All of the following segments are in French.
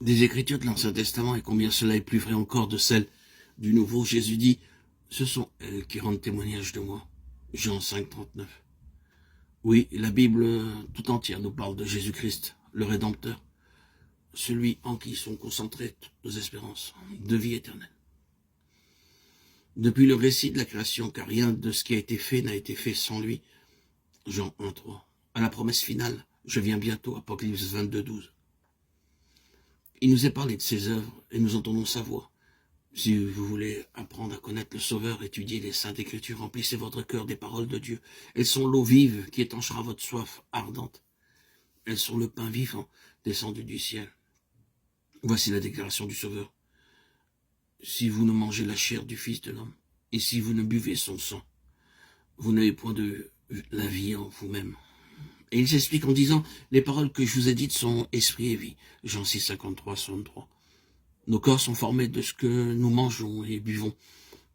des Écritures de l'Ancien Testament, et combien cela est plus vrai encore de celles du Nouveau. Jésus dit, ce sont elles qui rendent témoignage de moi. Jean 5, 39. Oui, la Bible tout entière nous parle de Jésus-Christ, le Rédempteur, celui en qui sont concentrées toutes nos espérances de vie éternelle. Depuis le récit de la création, car rien de ce qui a été fait n'a été fait sans lui, Jean 1, 3. À la promesse finale, je viens bientôt, Apocalypse 22, 12. Il nous est parlé de ses œuvres et nous entendons sa voix. Si vous voulez apprendre à connaître le Sauveur, étudiez les Saintes Écritures, remplissez votre cœur des paroles de Dieu. Elles sont l'eau vive qui étanchera votre soif ardente. Elles sont le pain vivant descendu du ciel. Voici la déclaration du Sauveur. Si vous ne mangez la chair du Fils de l'homme, et si vous ne buvez son sang, vous n'avez point de la vie en vous-même. Et il s'explique en disant, les paroles que je vous ai dites sont esprit et vie. Jean 6, 53, 63. Nos corps sont formés de ce que nous mangeons et buvons.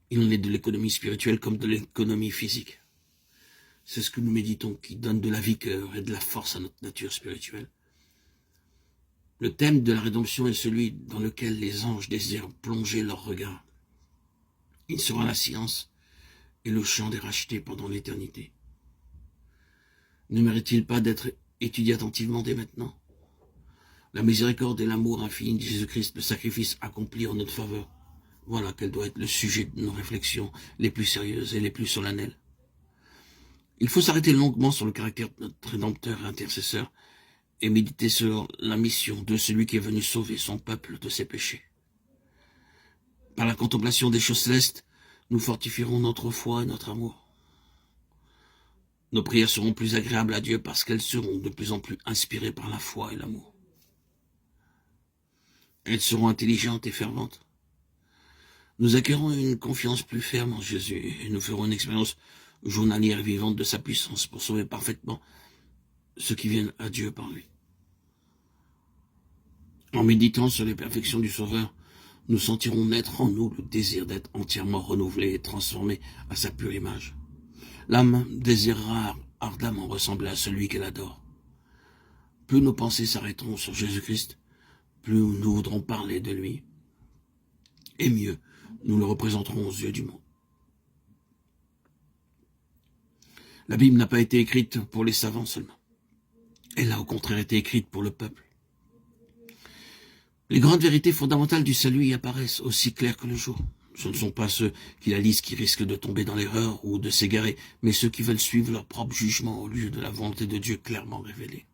Il en est de l'économie spirituelle comme de l'économie physique. C'est ce que nous méditons qui donne de la vigueur et de la force à notre nature spirituelle. Le thème de la rédemption est celui dans lequel les anges désirent plonger leur regard. Il sera la science et le chant des rachetés pendant l'éternité. Ne mérite-t-il pas d'être étudié attentivement dès maintenant? La miséricorde et l'amour infini de Jésus-Christ, le sacrifice accompli en notre faveur. Voilà quel doit être le sujet de nos réflexions les plus sérieuses et les plus solennelles. Il faut s'arrêter longuement sur le caractère de notre Rédempteur et intercesseur et méditer sur la mission de celui qui est venu sauver son peuple de ses péchés. Par la contemplation des choses célestes, nous fortifierons notre foi et notre amour. Nos prières seront plus agréables à Dieu parce qu'elles seront de plus en plus inspirées par la foi et l'amour. Elles seront intelligentes et ferventes. Nous acquérons une confiance plus ferme en Jésus et nous ferons une expérience journalière et vivante de sa puissance pour sauver parfaitement ceux qui viennent à Dieu par lui. En méditant sur les perfections du Sauveur, nous sentirons naître en nous le désir d'être entièrement renouvelé et transformé à sa pure image. L'âme désirera ardemment ressembler à celui qu'elle adore. Plus nos pensées s'arrêteront sur Jésus-Christ, plus nous voudrons parler de lui, et mieux nous le représenterons aux yeux du monde. La Bible n'a pas été écrite pour les savants seulement. Elle a au contraire été écrite pour le peuple. Les grandes vérités fondamentales du salut y apparaissent aussi claires que le jour. Ce ne sont pas ceux qui la lisent qui risquent de tomber dans l'erreur ou de s'égarer, mais ceux qui veulent suivre leur propre jugement au lieu de la volonté de Dieu clairement révélée.